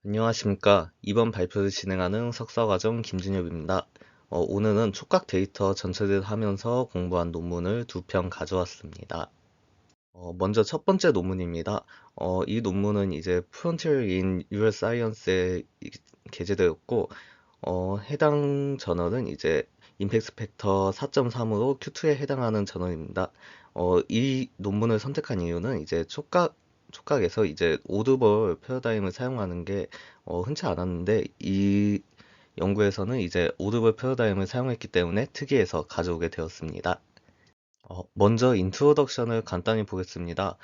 안녕하십니까. 이번 발표를 진행하는 석사과정 김준엽입니다. 오늘은 촉각 데이터 전체를 하면서 공부한 논문을 두 편 가져왔습니다. 먼저 첫 번째 논문입니다. 이 논문은 이제 Frontier in Neuroscience에 게재되었고, 해당 저널은 이제 임팩트 팩터 4.3으로 Q2에 해당하는 저널입니다. 이 논문을 선택한 이유는 이제 촉각에서 이제 오드벌 패러다임을 사용하는 게 흔치 않았는데, 이 연구에서는 이제 오드벌 패러다임을 사용했기 때문에 특이해서 가져오게 되었습니다. 먼저 인트로덕션을 간단히 보겠습니다.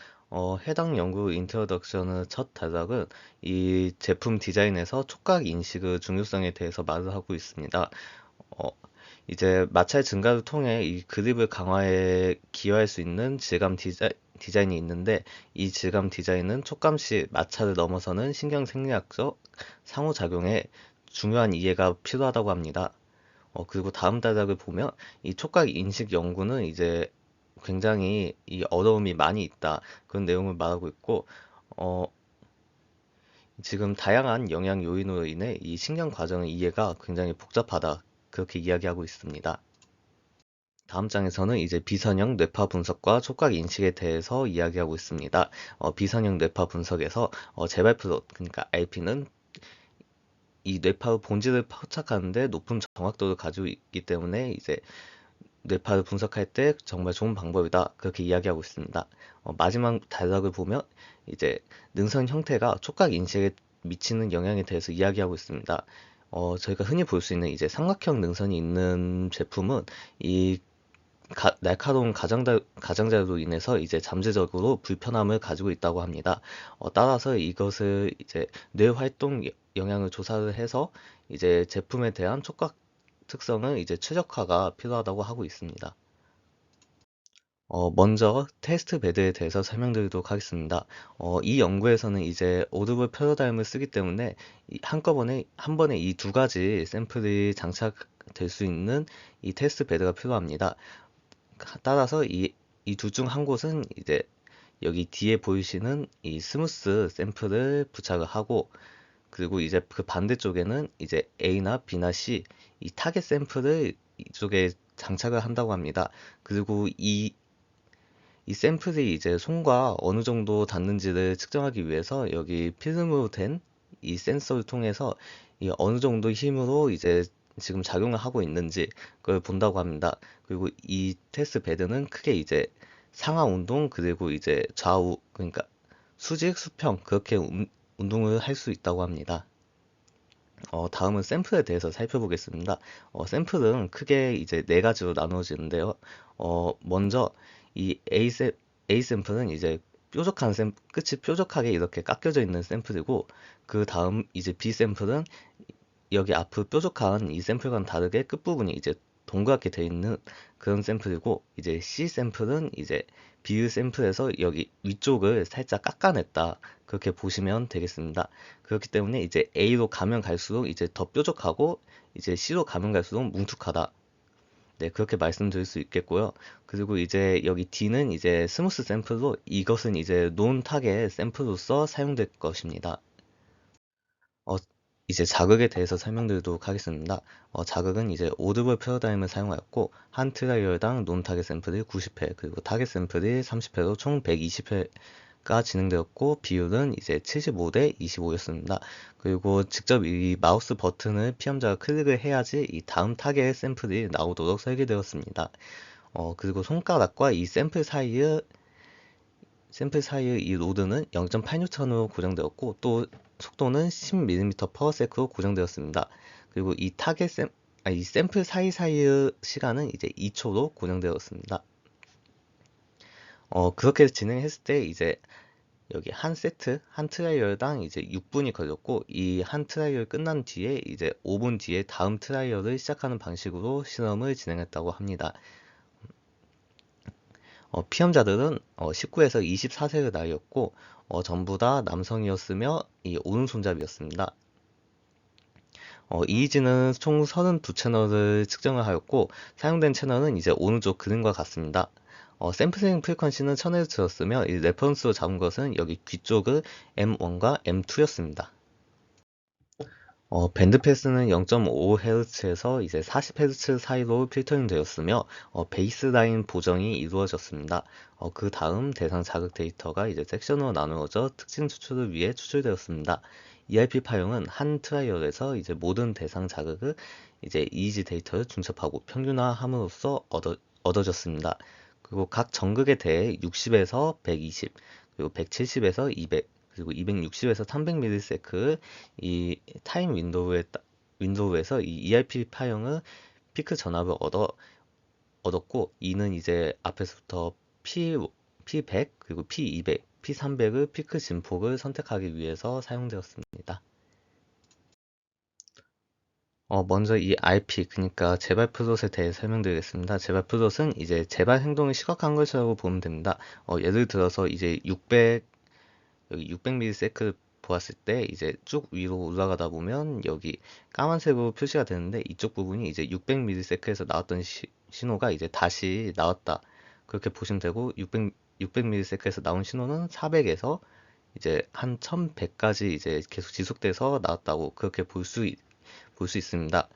해당 연구 인트로덕션의 첫 단락은 이 제품 디자인에서 촉각 인식의 중요성에 대해서 말을 하고 있습니다. 어, 이제 마찰 증가를 통해 이 그립을 강화에 기여할 수 있는 디자인이 있는데, 이 질감 디자인은 촉감 시 마찰을 넘어서는 신경 생리학적 상호작용에 중요한 이해가 필요하다고 합니다. 그리고 다음 단락을 보면 이 촉각 인식 연구는 이제 굉장히 이 어려움이 많이 있다. 그런 내용을 말하고 있고, 어, 지금 다양한 영향 요인으로 인해 이 신경 과정의 이해가 굉장히 복잡하다. 그렇게 이야기하고 있습니다. 다음 장에서는 이제 비선형 뇌파 분석과 촉각 인식에 대해서 이야기하고 있습니다. 비선형 뇌파 분석에서 재발 플롯, 그러니까 RP는 이 뇌파의 본질을 포착하는데 높은 정확도를 가지고 있기 때문에 이제 뇌파를 분석할 때 정말 좋은 방법이다. 그렇게 이야기하고 있습니다. 마지막 단락을 보면 이제 능선 형태가 촉각 인식에 미치는 영향에 대해서 이야기하고 있습니다. 저희가 흔히 볼 수 있는 이제 삼각형 능선이 있는 제품은 이 날카로운 가장자로 인해서 이제 잠재적으로 불편함을 가지고 있다고 합니다. 따라서 이것을 이제 뇌 활동 영향을 조사를 해서 이제 제품에 대한 촉각 특성은 이제 최적화가 필요하다고 하고 있습니다. 먼저 테스트 베드에 대해서 설명드리도록 하겠습니다. 이 연구에서는 이제 오드블 패러다임을 쓰기 때문에 한 번에 이 두 가지 샘플이 장착될 수 있는 이 테스트 베드가 필요합니다. 따라서 이 둘 중 한 곳은 이제 여기 뒤에 보이시는 이 스무스 샘플을 부착을 하고, 그리고 이제 그 반대쪽에는 이제 A나 B나 C 이 타겟 샘플을 이쪽에 장착을 한다고 합니다. 그리고 이 샘플이 이제 손과 어느 정도 닿는지를 측정하기 위해서 여기 필름으로 된 이 센서를 통해서 이 어느 정도 힘으로 이제 지금 작용을 하고 있는지 그걸 본다고 합니다. 그리고 이 테스트 베드는 크게 이제 상하 운동 그리고 이제 좌우, 그러니까 수직, 수평 그렇게 운동을 할 수 있다고 합니다. 다음은 샘플에 대해서 살펴보겠습니다. 샘플은 크게 이제 네 가지로 나누어지는데요. 먼저 이 A 샘플은 이제 끝이 뾰족하게 이렇게 깎여져 있는 샘플이고, 그 다음 이제 B 샘플은 여기 앞으로 뾰족한 이 샘플과는 다르게 끝부분이 이제 동그랗게 되어 있는 그런 샘플이고, 이제 C 샘플은 이제 비율 샘플에서 여기 위쪽을 살짝 깎아냈다. 그렇게 보시면 되겠습니다. 그렇기 때문에 이제 A로 가면 갈수록 이제 더 뾰족하고, 이제 C로 가면 갈수록 뭉툭하다. 네, 그렇게 말씀드릴 수 있겠고요. 그리고 이제 여기 D는 이제 스무스 샘플로, 이것은 이제 논 타겟 샘플로서 사용될 것입니다. 어, 이제 자극에 대해서 설명드리도록 하겠습니다. 자극은 이제 오드블 패러다임을 사용하였고, 한 트라이얼당 논 타겟 샘플이 90회, 그리고 타겟 샘플이 30회로 총 120회가 진행되었고, 비율은 이제 75대 25였습니다. 그리고 직접 이 마우스 버튼을 피험자가 클릭을 해야지 이 다음 타겟 샘플이 나오도록 설계되었습니다. 그리고 손가락과 이 샘플 사이의 이 로드는 0.8N으로 고정되었고, 또 속도는 10mm/s로 고정되었습니다. 그리고 이 샘플 사이사이의 시간은 이제 2초로 고정되었습니다. 그렇게 진행했을 때 이제 여기 한 트라이얼당 이제 6분이 걸렸고, 이 한 트라이얼 끝난 뒤에 이제 5분 뒤에 다음 트라이얼을 시작하는 방식으로 실험을 진행했다고 합니다. 피험자들은 19에서 24세의 나이였고, 전부 다 남성이었으며 이 오른손잡이였습니다. EEG는 총 32채널을 측정을 하였고, 사용된 채널은 이제 오른쪽 그림과 같습니다. 샘플링 프리퀀시는 1000Hz였으며 이 레퍼런스로 잡은 것은 여기 귀 쪽의 M1과 M2였습니다. 밴드 패스는 0.5Hz에서 이제 40Hz 사이로 필터링 되었으며, 베이스라인 보정이 이루어졌습니다. 그 다음 대상 자극 데이터가 이제 섹션으로 나누어져 특징 추출을 위해 추출되었습니다. EIP 파형은 한 트라이얼에서 이제 모든 대상 자극을 이제 EEG 데이터를 중첩하고 평균화함으로써 얻어졌습니다. 그리고 각 전극에 대해 60에서 120, 그리고 170에서 200, 그리고 260에서 300ms 이 타임 윈도우에서 이 EIP 파형의 피크 전압을 얻었고, 이는 이제 앞에서부터 P100, 그리고 P200, P300의 피크 진폭을 선택하기 위해서 사용되었습니다. 먼저 이 RP, 그러니까 재발 플롯에 대해 설명드리겠습니다. 재발 플롯은 이제 재발 행동을 시각화한 것이라고 보면 됩니다. 예를 들어서 이제 600ms 보았을 때 이제 쭉 위로 올라가다 보면 여기 까만색으로 표시가 되는데, 이쪽 부분이 이제 600ms에서 나왔던 신호가 이제 다시 나왔다, 그렇게 보시면 되고, 600ms에서 나온 신호는 400에서 이제 한 1100까지 이제 계속 지속돼서 나왔다고 그렇게 볼 수 있습니다.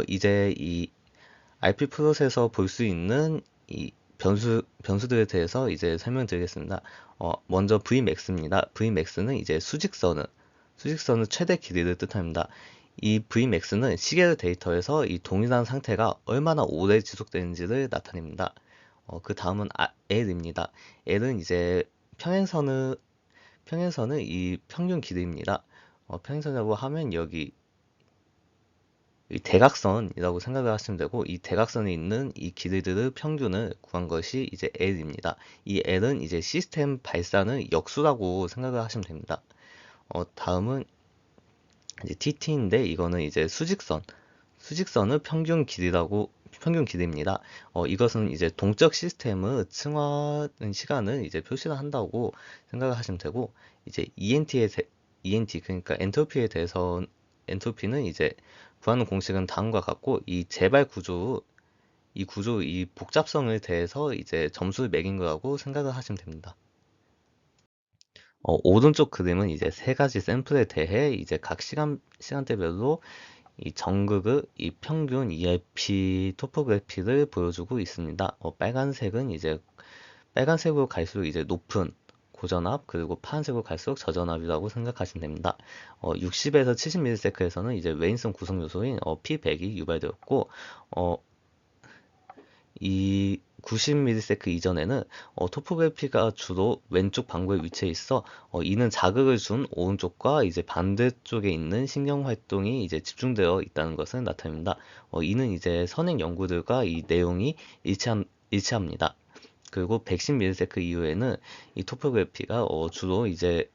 이제 이 RP 플롯에서 볼 수 있는 이 변수들에 대해서 이제 설명드리겠습니다. 먼저 Vmax입니다. Vmax는 이제 수직선의 최대 길이를 뜻합니다. 이 Vmax는 시계의 데이터에서 이 동일한 상태가 얼마나 오래 지속되는지를 나타냅니다. 그 다음은 L입니다. L은 이제 평행선의 이 평균 길이입니다. 평행선이라고 하면 여기 이 대각선이라고 생각을 하시면 되고, 이 대각선에 있는 이 길이들의 평균을 구한 것이 이제 L입니다. 이 L은 이제 시스템 발산의 역수라고 생각을 하시면 됩니다. 다음은 이제 TT인데, 이거는 이제 수직선의 평균 길이입니다. 이것은 이제 동적 시스템의 층화된 시간을 이제 표시를 한다고 생각을 하시면 되고, 이제 ENT, 그러니까 엔트로피는 이제 구하는 공식은 다음과 같고, 이 이 복잡성에 대해서 이제 점수를 매긴 거라고 생각을 하시면 됩니다. 오른쪽 그림은 이제 세 가지 샘플에 대해 이제 각 시간대별로 이 전극의 이 평균 EIP 토포그래피를 보여주고 있습니다. 빨간색으로 갈수록 이제 높은 고전압, 그리고 파란색으로 갈수록 저전압이라고 생각하시면 됩니다. 60에서 70ms에서는 이제 외인성 구성 요소인 P100이 유발되었고, 이 90ms 이전에는 토포그래피가 주로 왼쪽 방구에 위치해 있어, 이는 자극을 준 오른쪽과 이제 반대쪽에 있는 신경 활동이 이제 집중되어 있다는 것을 나타냅니다. 이는 이제 선행 연구들과 이 내용이 일치합니다. 그리고 110ms 이후에는 이 토포그래피가 주로 이제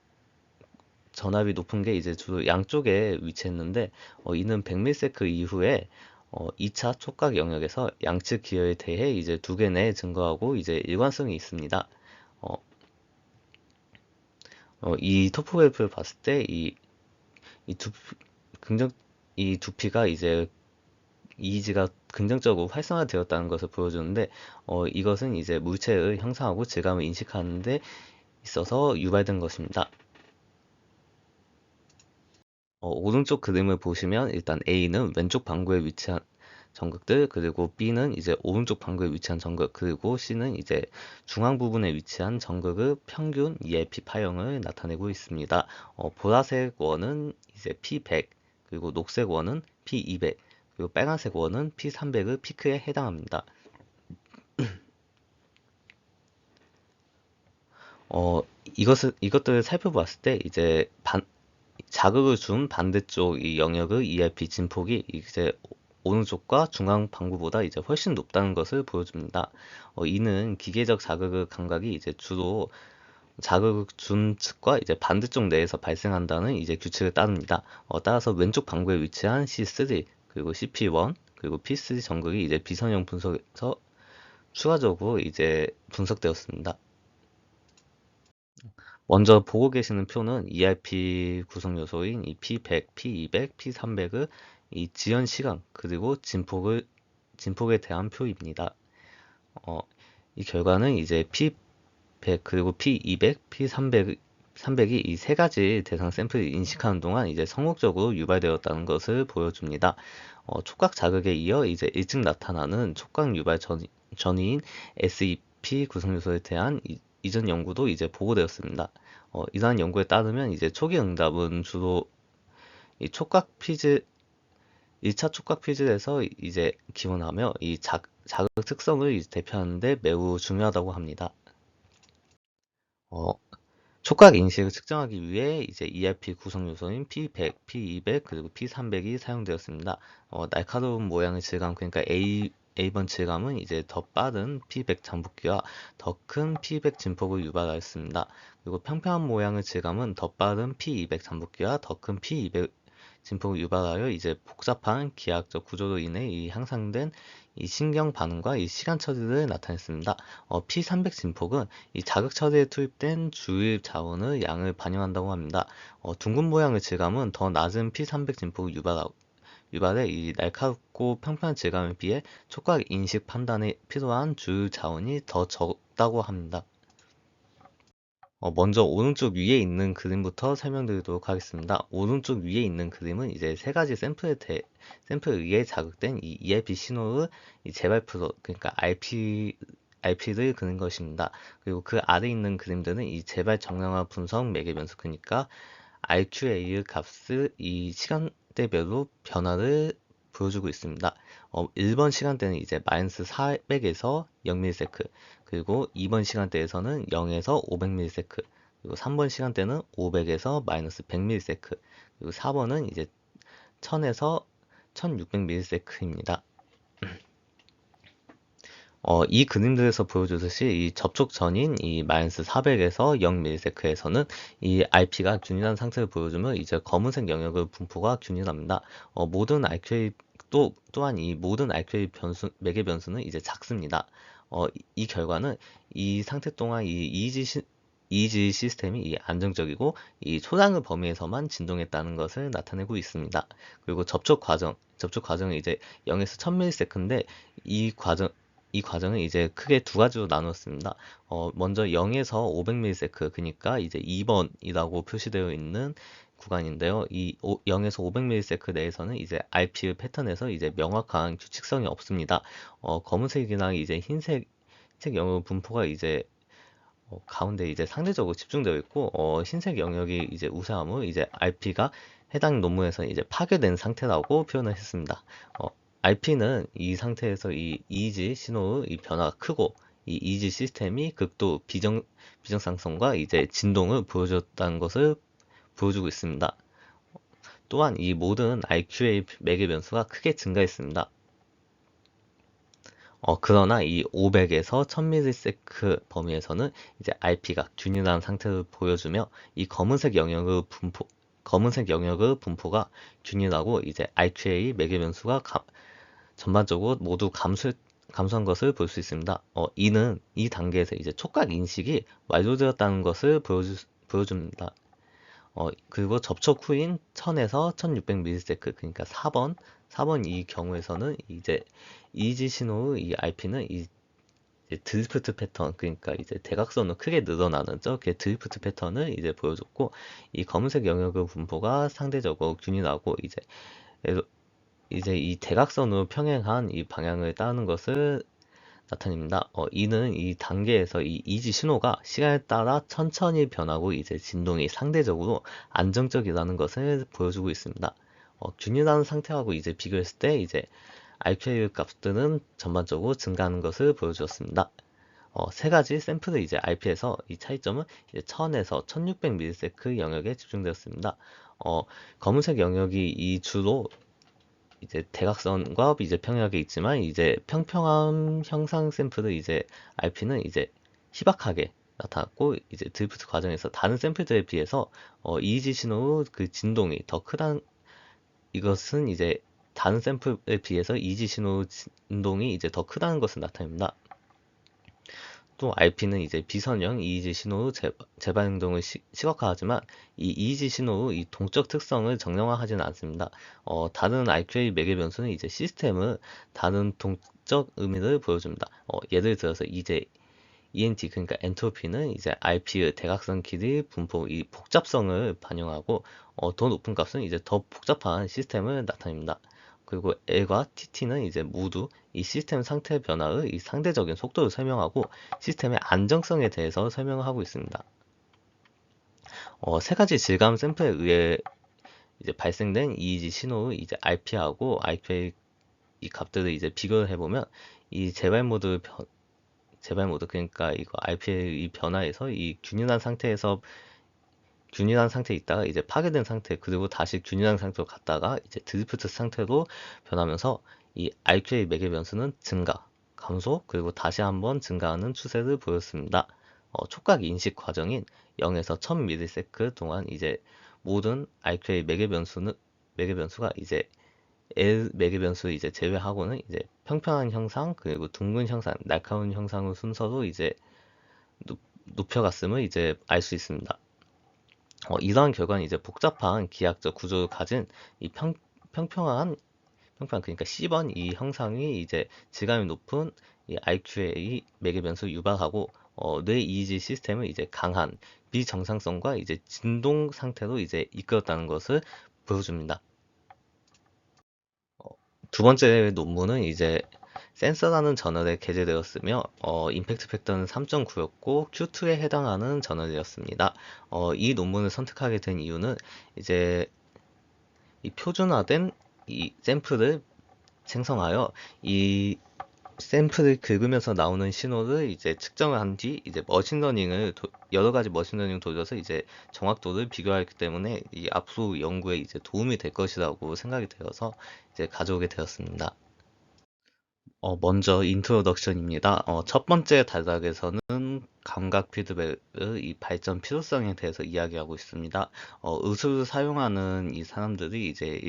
전압이 높은 게 이제 주로 양쪽에 위치했는데, 이는 100ms 이후에 2차 촉각 영역에서 양측 기여에 대해 이제 두 개 내 증거하고 이제 일관성이 있습니다. 이 토포그래프를 봤을 때 이 긍정 이 두피가 이제 이지가 긍정적으로 활성화되었다는 것을 보여주는데, 이것은 이제 물체의 형상하고 질감을 인식하는 데 있어서 유발된 것입니다. 오른쪽 그림을 보시면 일단 A는 왼쪽 방구에 위치한 전극들, 그리고 B는 이제 오른쪽 방구에 위치한 전극, 그리고 C는 이제 중앙 부분에 위치한 전극의 평균 EIP 파형을 나타내고 있습니다. 보라색 원은 이제 P100, 그리고 녹색 원은 P200, 그리고 빨간색 원은 P300의 피크에 해당합니다. 이것들을 살펴봤을 때 이제 자극을 준 반대쪽 이 영역의 EIP 진폭이 이제 오른쪽과 중앙 방구보다 이제 훨씬 높다는 것을 보여줍니다. 이는 기계적 자극의 감각이 이제 주로 자극을 준 측과 이제 반대쪽 내에서 발생한다는 이제 규칙을 따릅니다. 따라서 왼쪽 방구에 위치한 C3, 그리고 CP1, 그리고 P3 전극이 이제 비선형 분석에서 추가적으로 이제 분석되었습니다. 먼저 보고 계시는 표는 EIP 구성 요소인 이 P100, P200, P300의 이 지연 시간, 그리고 진폭에 대한 표입니다. 이 결과는 이제 P100, 그리고 P200, 300이 이 세 가지 대상 샘플을 인식하는 동안 이제 성공적으로 유발되었다는 것을 보여줍니다. 촉각 자극에 이어 이제 일찍 나타나는 촉각 유발 전이인 SEP 구성 요소에 대한 이전 연구도 이제 보고되었습니다. 이러한 연구에 따르면 이제 초기 응답은 주로 이 촉각 피질 1차 촉각 피질에서 이제 기원하며 이 자극 특성을 이제 대표하는 데 매우 중요하다고 합니다. 어, 촉각 인식을 측정하기 위해 이제 ERP 구성 요소인 P100, P200 그리고 P300이 사용되었습니다. 날카로운 모양의 질감 그러니까 A번 질감은 이제 더 빠른 P100 잠복기와 더 큰 P200 진폭을 유발하였습니다. 그리고 평평한 모양의 질감은 더 빠른 P200 잠복기와 더 큰 P200 진폭을 유발하여 이제 복잡한 기하학적 구조로 인해 이 향상된 이 신경 반응과 이 시간 처리를 나타냈습니다. P300 진폭은 이 자극 처리에 투입된 주입 자원의 양을 반영한다고 합니다. 둥근 모양의 질감은 더 낮은 P300 진폭을 유발해 이 날카롭고 평평한 질감에 비해 촉각 인식 판단에 필요한 주입 자원이 더 적다고 합니다. 먼저 오른쪽 위에 있는 그림부터 설명드리도록 하겠습니다. 오른쪽 위에 있는 그림은 이제 세 가지 샘플에 의해 자극된 이 ERP 신호의 이 재발표, 그러니까 RP를 그린 것입니다. 그리고 그 아래 있는 그림들은 이 재발 정량화 분석 매개 변수, 그러니까 RQA의 값을 이 시간대별로 변화를 보여주고 있습니다. 1번 시간대는 이제 마이너스 400에서 0ms, 그리고 2번 시간대에서는 0에서 500ms, 그리고 3번 시간대는 500에서 마이너스 100ms, 그리고 4번은 이제 1000에서 1600ms입니다. 이 그림들에서 보여주듯이 이 접촉 전인 이 마이너스 400에서 0ms에서는 이 RP가 균일한 상태를 보여주며 이제 검은색 영역의 분포가 균일합니다. 모든 RQA 또한 이 모든 RQA 변수 매개 변수는 이제 작습니다. 이 결과는 이 상태 동안 이 EEG 시스템이 이 안정적이고 이 초당의 범위에서만 진동했다는 것을 나타내고 있습니다. 그리고 접촉 과정은 이제 0에서 1000ms인데 이 과정은 이제 크게 두 가지로 나눴습니다. 먼저 0에서 500ms, 그러니까 이제 2번이라고 표시되어 있는 구간인데요. 이 0에서 500ms 내에서는 이제 RP의 패턴에서 이제 명확한 규칙성이 없습니다. 검은색이나 이제 흰색 영역 분포가 이제 가운데 이제 상대적으로 집중되어 있고, 흰색 영역이 이제 우세함은 이제 RP가 해당 논문에서 이제 파괴된 상태라고 표현을 했습니다. RP는 이 상태에서 이 EEG 신호의 이 변화가 크고, 이 EEG 시스템이 극도 비정상성과 이제 진동을 보여줬다는 것을 보여주고 있습니다. 또한 이 모든 RQA 매개 변수가 크게 증가했습니다. 그러나 이 500에서 1000ms 범위에서는 이제 RP가 균일한 상태를 보여주며 이 검은색 영역의 분포가 균일하고 이제 RQA 매개 변수가 전반적으로 모두 감소한 것을 볼 수 있습니다. 이는 이 단계에서 이제 촉각 인식이 완료되었다는 것을 보여줍니다. 그리고 접촉 후인 1000에서 1600ms, 그러니까 4번 이 경우에서는 이제 EEG 신호의 이 RP는 이 드리프트 패턴, 그러니까 이제 대각선으로 크게 늘어나는 저게 드리프트 패턴을 이제 보여줬고, 이 검은색 영역의 분포가 상대적으로 균일하고 이제 이 대각선으로 평행한 이 방향을 따르는 것을 나타냅니다. 이는 이 단계에서 이 이지 신호가 시간에 따라 천천히 변하고 이제 진동이 상대적으로 안정적이라는 것을 보여주고 있습니다. 균일한 상태하고 이제 비교했을 때 이제 RQA 값들은 전반적으로 증가하는 것을 보여주었습니다. 세 가지 샘플의 이제 RP에서 이 차이점은 이제 1000에서 1600ms 영역에 집중되었습니다. 검은색 영역이 이 주로 이제 대각선과 이제 평행하게 있지만 이제 평평한 형상 샘플의 이제 RP는 이제 희박하게 나타났고, 이제 드리프트 과정에서 다른 샘플들에 비해서 EEG 신호의 그 진동이 더 크다는, 이것은 이제 다른 샘플에 비해서 EEG 신호 진동이 이제 더 크다는 것을 나타냅니다. 또 RP는 이제 비선형 EEG 신호의 재발 행동을 시각화하지만 이 EEG 신호의 이 동적 특성을 정량화하지는 않습니다. 다른 RQA 매개 변수는 이제 시스템의 다른 동적 의미를 보여줍니다. 예를 들어서 이제 ENT 그러니까 엔트로피는 이제 RP의 대각선 길이, 분포 이 복잡성을 반영하고 더 높은 값은 이제 더 복잡한 시스템을 나타냅니다. 그리고 L과 TT는 이제 모두 이 시스템 상태 변화의 이 상대적인 속도를 설명하고 시스템의 안정성에 대해서 설명을 하고 있습니다. 세 가지 질감 샘플에 의해 이제 발생된 EEG 신호의 이제 RP하고 RPA 이 값들을 이제 비교를 해보면 이 재발 모드 그러니까 이거 RPA 이 변화에서 이 균일한 상태에 있다가 이제 파괴된 상태 그리고 다시 균일한 상태로 갔다가 이제 드리프트 상태로 변하면서 이 RPA 매개 변수는 증가, 감소 그리고 다시 한번 증가하는 추세를 보였습니다. 촉각 인식 과정인 0에서 1000ms 동안 이제 모든 RPA 매개 변수가 이제 L 매개 변수 이제 제외하고는 이제 평평한 형상 그리고 둥근 형상, 날카로운 형상의 순서로 이제 높여갔음을 이제 알 수 있습니다. 이러한 결과는 이제 복잡한 기하학적 구조를 가진 이 평평한 그러니까 C번 이 형상이 이제 질감이 높은 이 RQA 매개 변수를 유발하고 뇌 EEG 시스템을 이제 강한 비정상성과 이제 진동 상태로 이제 이끌었다는 것을 보여줍니다. 두 번째 논문은 이제 센서라는 저널에 게재되었으며 임팩트 팩터는 3.9였고 Q2에 해당하는 저널이었습니다. 이 논문을 선택하게 된 이유는 이제 이 표준화된 이 샘플을 생성하여 이 샘플을 긁으면서 나오는 신호를 이제 측정을 한 뒤 이제 여러 가지 머신러닝을 돌려서 이제 정확도를 비교하기 때문에 이 앞으로 연구에 이제 도움이 될 것이라고 생각이 되어서 이제 가져오게 되었습니다. 먼저 인트로덕션입니다. 첫 번째 단락에서는 감각 피드백의 이 발전 필요성에 대해서 이야기하고 있습니다. 의술을 사용하는 이 사람들이 이제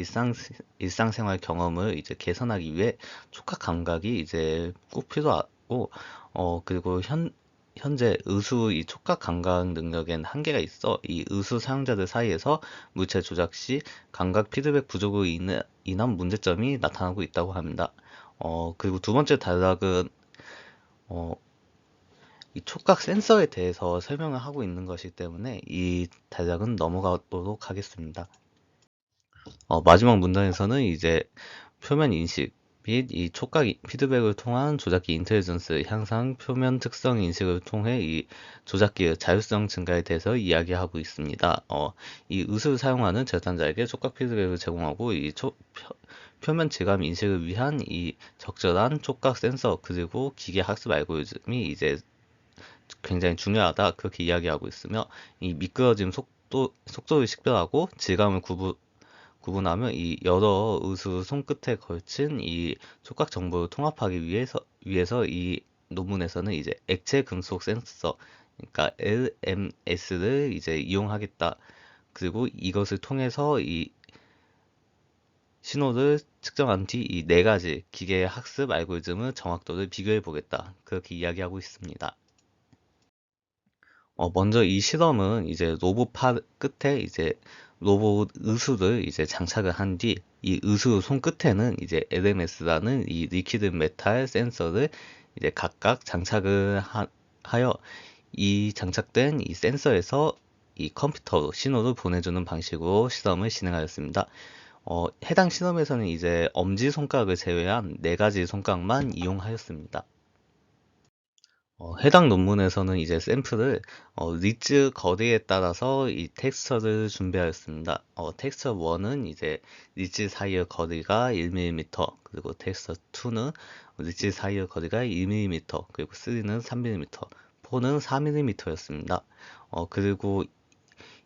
일상생활 경험을 이제 개선하기 위해 촉각 감각이 이제 꼭 필요하고, 그리고 현재 의수 이 촉각 감각 능력엔 한계가 있어 이 의수 사용자들 사이에서 물체 조작 시 감각 피드백 부족으로 인한 문제점이 나타나고 있다고 합니다. 그리고 두 번째 단락은 어, 이 촉각 센서에 대해서 설명을 하고 있는 것이기 때문에 이 단락은 넘어가도록 하겠습니다. 마지막 문단에서는 이제 표면 인식 및 이 촉각 피드백을 통한 조작기 인텔리전스 향상 표면 특성 인식을 통해 이 조작기의 자율성 증가에 대해서 이야기하고 있습니다. 이 의술을 사용하는 재단자에게 촉각 피드백을 제공하고 이 표면 질감 인식을 위한 이 적절한 촉각 센서 그리고 기계 학습 알고리즘이 이제 굉장히 중요하다 그렇게 이야기하고 있으며 이 미끄러짐 속도를 식별하고 질감을 구분하며 이 여러 의수 손끝에 걸친 이 촉각 정보를 통합하기 위해서 이 논문에서는 이제 액체 금속 센서 그러니까 LMS를 이제 이용하겠다. 그리고 이것을 통해서 이 신호를 측정한 뒤 이 네 가지 기계 학습 알고리즘의 정확도를 비교해 보겠다. 그렇게 이야기하고 있습니다. 먼저 이 실험은 이제 로봇 팔 끝에 이제 로봇 의수를 이제 장착을 한 뒤 이 의수 손 끝에는 이제 LMS라는 이 리퀴드 메탈 센서를 이제 각각 하여 이 장착된 이 센서에서 이 컴퓨터로 신호를 보내주는 방식으로 실험을 진행하였습니다. 해당 실험에서는 이제 엄지손가락을 제외한 네 가지 손가락만 이용하였습니다. 해당 논문에서는 이제 샘플을 리츠 거리에 따라서 이 텍스처를 준비하였습니다. 텍스처 1은 이제 리츠 사이의 거리가 1mm, 그리고 텍스처 2는 리츠 사이의 거리가 2mm, 그리고 3는 3mm, 4는 4mm였습니다. 그리고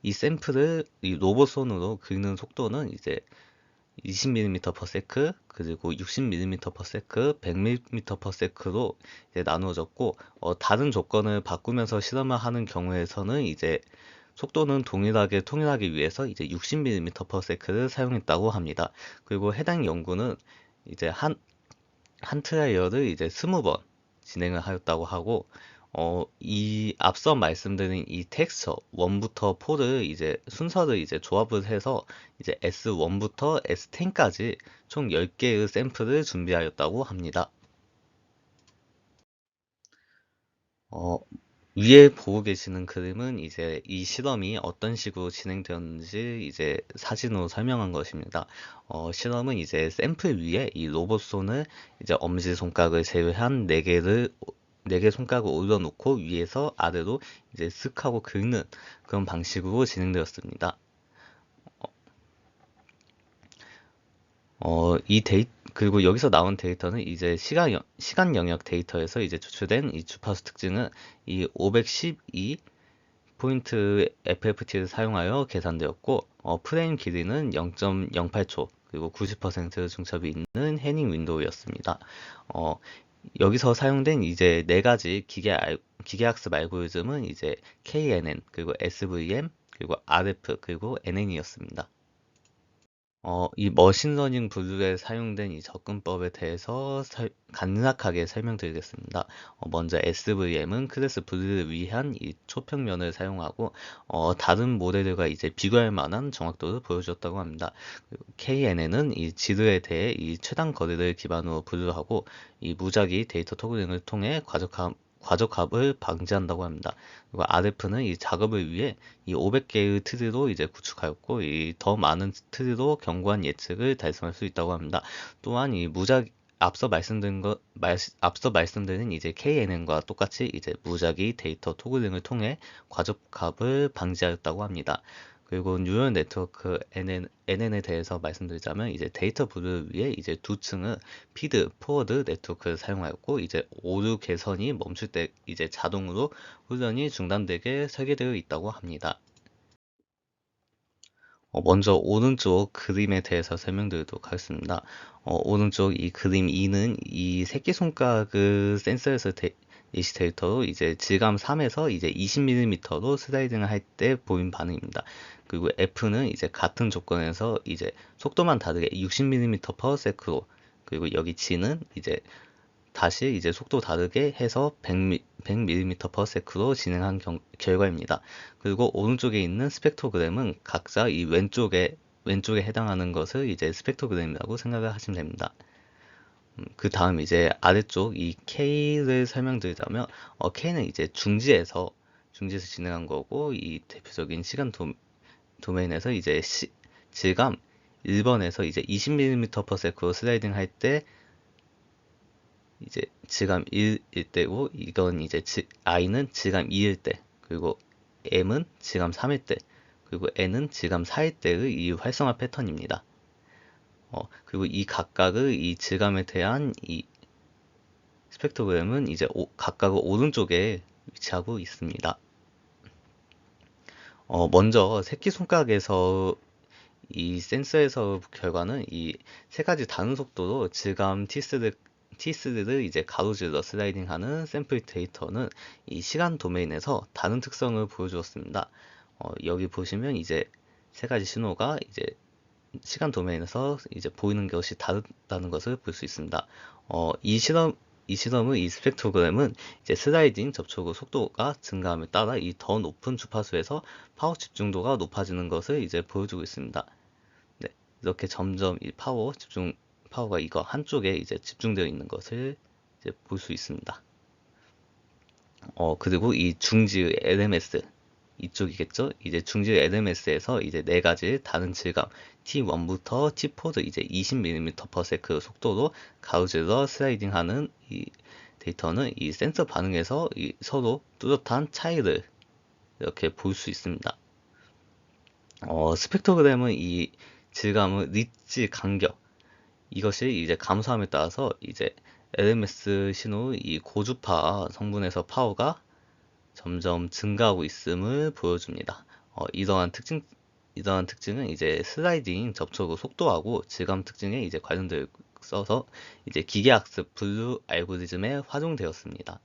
이 샘플을 이 로봇 손으로 긁는 속도는 이제 20mm/s 그리고 60mm/s, 100mm/s로 나누어졌고 다른 조건을 바꾸면서 실험을 하는 경우에서는 이제 속도는 통일하기 위해서 이제 60mm/s를 사용했다고 합니다. 그리고 해당 연구는 이제 한 트라이얼을 이제 20번 진행을 하였다고 하고 이 앞서 말씀드린 이 텍스처 1부터 4를 이제 순서를 이제 조합을 해서 이제 S1부터 S10까지 총 10개의 샘플을 준비하였다고 합니다. 어, 위에 보고 계시는 그림은 이제 이 실험이 어떤 식으로 진행되었는지 이제 사진으로 설명한 것입니다. 실험은 이제 샘플 위에 이 로봇손을 이제 엄지손가락을 제외한 네 개 손가락을 올려놓고 위에서 아래로 이제 쓱 하고 긁는 그런 방식으로 진행되었습니다. 그리고 여기서 나온 데이터는 이제 시간 영역 데이터에서 이제 추출된 이 주파수 특징은 이 512 포인트 FFT를 사용하여 계산되었고, 프레임 길이는 0.08초, 그리고 90% 중첩이 있는 해닝 윈도우였습니다. 어, 여기서 사용된 이제 네 가지 기계학습 알고리즘은 이제 KNN, 그리고 SVM, 그리고 RF, 그리고 NN이었습니다. 이 머신러닝 분류에 사용된 이 접근법에 대해서 간략하게 설명드리겠습니다. 먼저 SVM은 클래스 분류를 위한 이 초평면을 사용하고, 다른 모델들과 이제 비교할 만한 정확도를 보여줬다고 합니다. KNN은 이 지도에 대해 이 최단 거리를 기반으로 분류하고, 이 무작위 데이터 토글링을 통해 과적합을 방지한다고 합니다. 그리고 RF는 이 작업을 위해 이 500개의 트리로 이제 구축하였고, 이 더 많은 트리로 견고한 예측을 달성할 수 있다고 합니다. 또한 이 앞서 말씀드린 이제 KNN과 똑같이 이제 무작위 데이터 토글링을 통해 과적합을 방지하였다고 합니다. 그리고 뉴럴 네트워크 NN에 대해서 말씀드리자면 이제 데이터 분류를 위해 이제 두 층은 피드, 포워드 네트워크를 사용하였고, 이제 오류 개선이 멈출 때 이제 자동으로 훈련이 중단되게 설계되어 있다고 합니다. 먼저 오른쪽 그림에 대해서 설명드리도록 하겠습니다. 오른쪽 이 그림 2는 이 새끼손가락을 센서에서 이시 데이터로 이제 질감 3에서 이제 20mm로 슬라이딩을 할 때 보인 반응입니다. 그리고 F는 이제 같은 조건에서 이제 속도만 다르게 60mm/s로, 그리고 여기 G는 이제 다시 이제 속도 다르게 해서 100mm/s로 진행한 결과입니다. 그리고 오른쪽에 있는 스펙트로그램은 각자 이 왼쪽에 해당하는 것을 이제 스펙트로그램이라고 생각을 하시면 됩니다. 그 다음 이제 아래쪽 이 K를 설명드리자면, K는 이제 중지에서 진행한 거고, 이 대표적인 시간 도메인에서 이제 질감 1번에서 이제 20mm/s로 슬라이딩 할 때 이제 질감 1일 때고, 이건 이제 i는 질감 2일 때, 그리고 m은 질감 3일 때, 그리고 n은 질감 4일 때의 이 활성화 패턴입니다. 그리고 이 각각의 이 질감에 대한 이 스펙트로그램은 이제 각각의 오른쪽에 위치하고 있습니다. 먼저 새끼손가락에서 이 센서에서 결과는 이 세 가지 다른 속도로 질감 T3를 이제 가로질러 슬라이딩하는 샘플 데이터는 이 시간 도메인에서 다른 특성을 보여주었습니다. 여기 보시면 이제 세 가지 신호가 이제 시간 도메인에서 이제 보이는 것이 다르다는 것을 볼 수 있습니다. 어, 이 실험 이 실험의 이 스펙트로그램은 이제 슬라이딩 접촉 후 속도가 증가함에 따라 이 더 높은 주파수에서 파워 집중도가 높아지는 것을 이제 보여주고 있습니다. 네, 이렇게 점점 이 파워가 이거 한쪽에 이제 집중되어 있는 것을 이제 볼 수 있습니다. 그리고 이 중지의 LMS 이쪽이겠죠? 이제 중지의 LMS에서 이제 네 가지 다른 질감 T1부터 T4도 이제 20mm/s 속도로 가로질러 슬라이딩하는 이 데이터는 이 센서 반응에서 이 서로 뚜렷한 차이를 이렇게 볼 수 있습니다. 스펙트로그램은 이 질감의 리치 간격, 이것이 이제 감소함에 따라서 이제 LMS 신호의 이 고주파 성분에서 파워가 점점 증가하고 있음을 보여줍니다. 이러한 특징은 이제 슬라이딩 접촉의 속도하고 질감 특징에 이제 관련되어 있어서 이제 기계학습 분류 알고리즘에 활용되었습니다.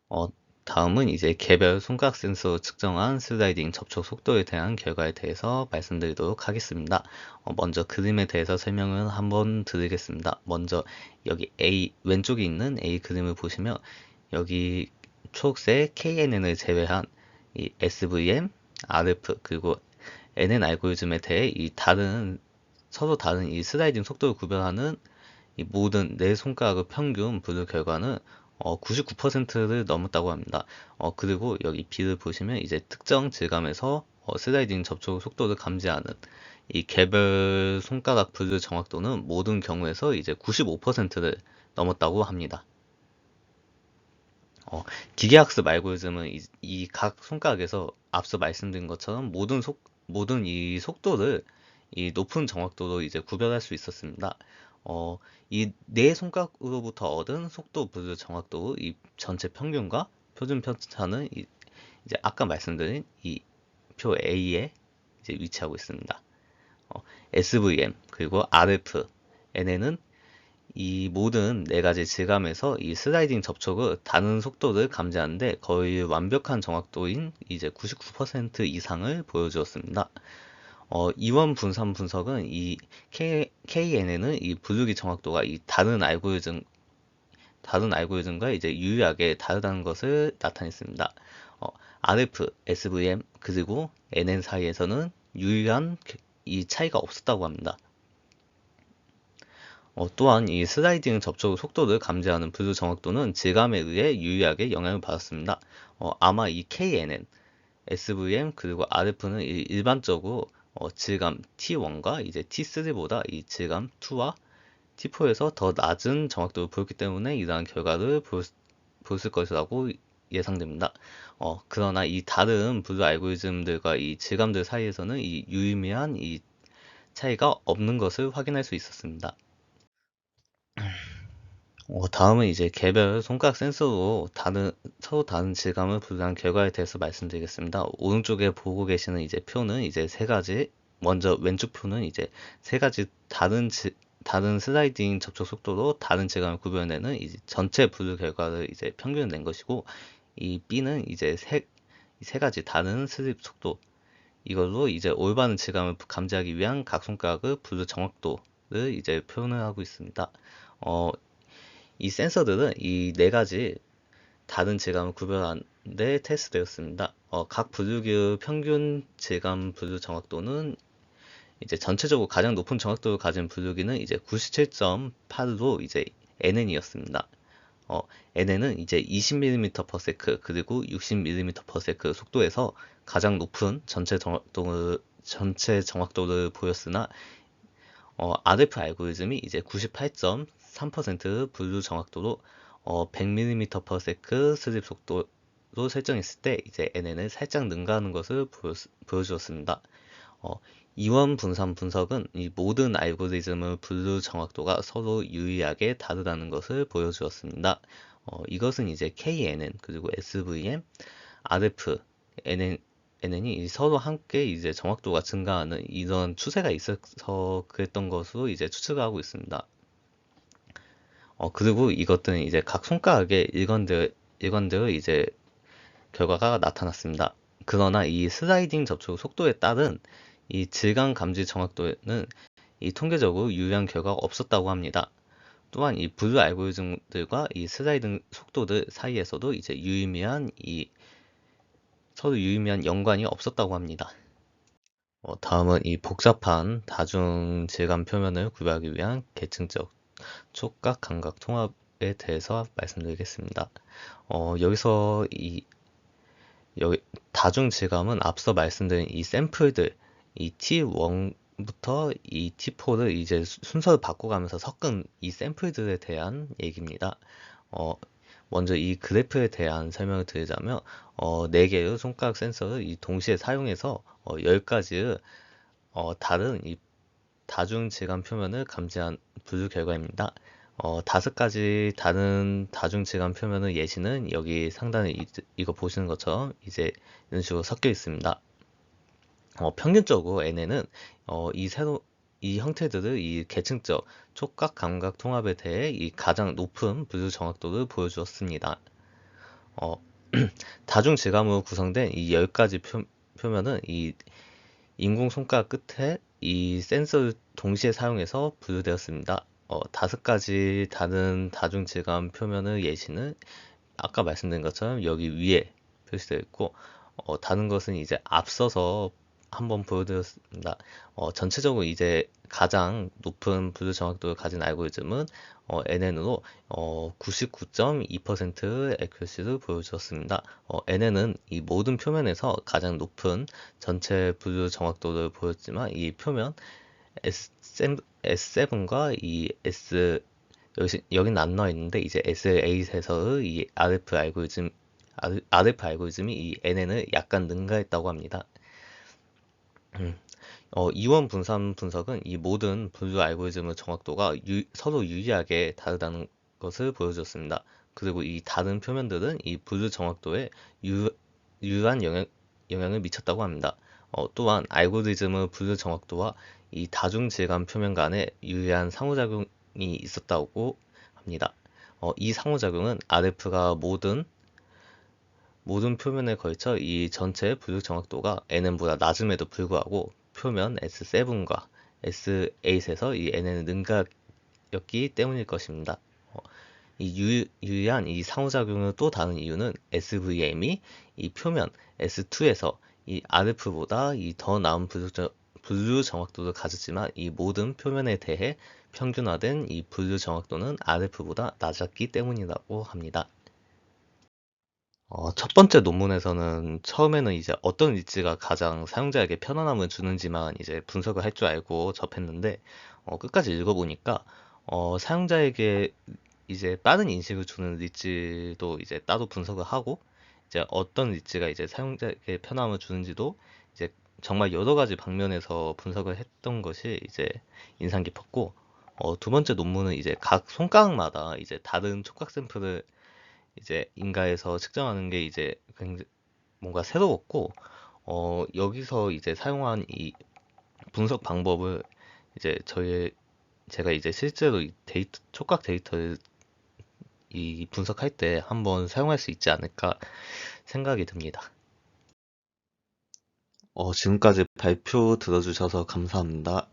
어, 다음은 이제 개별 손가락 센서로 측정한 슬라이딩 접촉 속도에 대한 결과에 대해서 말씀드리도록 하겠습니다. 먼저 그림에 대해서 설명을 한번 드리겠습니다. 먼저 여기 왼쪽에 있는 A 그림을 보시면 여기 초록색 KNN을 제외한 이 SVM, RF, 그리고 NN 알고리즘에 대해 서로 다른 이 슬라이딩 속도를 구별하는 이 모든 네 손가락의 평균 분류 결과는 99%를 넘었다고 합니다. 그리고 여기 B를 보시면 이제 특정 질감에서 슬라이딩 접촉 속도를 감지하는 이 개별 손가락 분류 정확도는 모든 경우에서 이제 95%를 넘었다고 합니다. 기계학습 알고리즘은 이 각 손가락에서 앞서 말씀드린 것처럼 모든 이 속도를 이 높은 정확도로 이제 구별할 수 있었습니다. 이 네 손가락으로부터 얻은 속도 분류 정확도 이 전체 평균과 표준 편차는 이제 아까 말씀드린 이 표 A에 이제 위치하고 있습니다. SVM 그리고 RF, NN은 이 모든 네 가지 질감에서 이 슬라이딩 접촉을 다른 속도를 감지하는데 거의 완벽한 정확도인 이제 99% 이상을 보여주었습니다. 이원 분산 분석은 이 KNN은 이 분류기 정확도가 이 다른 알고리즘과 이제 유의하게 다르다는 것을 나타냈습니다. RF, SVM 그리고 NN 사이에서는 유의한 이 차이가 없었다고 합니다. 또한 이 슬라이딩 접촉 속도를 감지하는 분류 정확도는 질감에 의해 유의하게 영향을 받았습니다. 아마 이 KNN, SVM 그리고 RF는 일반적으로 질감 T1과 이제 T3보다 이 질감 2와 T4에서 더 낮은 정확도를 보였기 때문에 이러한 결과를 보였을 것이라고 예상됩니다. 그러나 이 다른 분류 알고리즘들과 이 질감들 사이에서는 이 유의미한 이 차이가 없는 것을 확인할 수 있었습니다. 다음은 이제 개별 손가락 센서로 서로 다른 질감을 분류한 결과에 대해서 말씀드리겠습니다. 오른쪽에 보고 계시는 이제 표는 이제 세 가지, 먼저 왼쪽 표는 이제 세 가지 다른 슬라이딩 접촉 속도로 다른 질감을 구별내는 이제 전체 분류 결과를 이제 평균을 낸 것이고, 이 B는 이제 세 가지 다른 슬립 속도, 이걸로 이제 올바른 질감을 감지하기 위한 각 손가락의 분류 정확도를 이제 표현을 하고 있습니다. 이 센서들은 이 네 가지 다른 질감을 구별하는 데 테스트되었습니다. 각 분류기의 평균 질감 분류 정확도는 이제 전체적으로 가장 높은 정확도를 가진 분류기는 이제 97.8로 이제 NN이었습니다. NN은 이제 20mm/s 그리고 60mm/s 속도에서 가장 높은 전체 정확도를 보였으나 RF 알고리즘이 이제 98.3% 분류 정확도로 100mm/s 슬립 속도로 설정했을 때 이제 NN을 살짝 능가하는 것을 보여주었습니다. 이원 분산 분석은 이 모든 알고리즘의 분류 정확도가 서로 유의하게 다르다는 것을 보여주었습니다. 이것은 이제 KNN 그리고 SVM, RF, NN이 서로 함께 이제 정확도가 증가하는 이런 추세가 있어서 그랬던 것으로 이제 추측하고 있습니다. 그리고 이것들은 이제 각 손가락에 일관되어 이제 결과가 나타났습니다. 그러나 이 슬라이딩 접촉 속도에 따른 이 질감 감지 정확도에는 이 통계적으로 유의한 결과가 없었다고 합니다. 또한 이 분류 알고리즘들과 이 슬라이딩 속도들 사이에서도 이제 서로 유의미한 연관이 없었다고 합니다. 다음은 이 복잡한 다중 질감 표면을 구별하기 위한 계층적 촉각 감각 통합에 대해서 말씀드리겠습니다. 여기서 여기 다중 질감은 앞서 말씀드린 이 샘플들, 이 T1부터 이 T4를 이제 순서를 바꿔가면서 섞은 이 샘플들에 대한 얘기입니다. 먼저 이 그래프에 대한 설명을 드리자면, 4개의 손가락 센서를 동시에 사용해서 10가지의 다른 이 다중 질감 표면을 감지한 분류 결과입니다. 5가지 다른 다중 질감 표면의 예시는 여기 상단에 이거 보시는 것처럼 이제 이런 식으로 섞여 있습니다. 평균적으로 NN은 이 형태들의 이 계층적 촉각 감각 통합에 대해 이 가장 높은 분류 정확도를 보여주었습니다. 다중 질감으로 구성된 이 10가지 표면은 이 인공 손가락 끝에 이 센서를 동시에 사용해서 분류되었습니다. 5가지 다른 다중 질감 표면의 예시는 아까 말씀드린 것처럼 여기 위에 표시되어 있고, 다른 것은 이제 앞서서 한번 보여드렸습니다. 전체적으로 이제 가장 높은 분류 정확도를 가진 알고리즘은 NN으로 99.2% 애큐러시를 보여주었습니다. NN은 이 모든 표면에서 가장 높은 전체 분류 정확도를 보였지만 이 표면 S7과 이 여긴 안 나와 있는데 이제 S8에서의 이 RF 알고리즘이 이 NN을 약간 능가했다고 합니다. 이원 분산 분석은 이 모든 분류 알고리즘의 정확도가 서로 유의하게 다르다는 것을 보여줬습니다. 그리고 이 다른 표면들은 이 분류 정확도에 유효한 영향을 미쳤다고 합니다. 또한 알고리즘의 분류 정확도와 이 다중 질감 표면 간에 유의한 상호작용이 있었다고 합니다. 이 상호작용은 RF가 모든 표면에 걸쳐 이 전체 분류 정확도가 NN보다 낮음에도 불구하고 표면 S7과 S8에서 이 NN을 능가했기 때문일 것입니다. 이 유의한 이 상호작용의 또 다른 이유는 SVM이 이 표면 S2에서 이 RF보다 이 더 나은 분류 정확도를 가졌지만 이 모든 표면에 대해 평균화된 이 분류 정확도는 RF보다 낮았기 때문이라고 합니다. 첫 번째 논문에서는 처음에는 이제 어떤 위치가 가장 사용자에게 편안함을 주는지만 이제 분석을 할 줄 알고 접했는데, 끝까지 읽어보니까, 사용자에게 이제 빠른 인식을 주는 리치도 이제 따로 분석을 하고, 이제 어떤 리치가 이제 사용자에게 편함을 주는지도 이제 정말 여러 가지 방면에서 분석을 했던 것이 이제 인상 깊었고, 두 번째 논문은 이제 각 손가락마다 이제 다른 촉각 샘플을 이제 인가에서 측정하는 게 이제 굉장히 뭔가 새로웠고, 여기서 이제 사용한 이 분석 방법을 이제 제가 이제 실제로 이 촉각 데이터를 이 분석할 때 한번 사용할 수 있지 않을까 생각이 듭니다. 지금까지 발표 들어주셔서 감사합니다.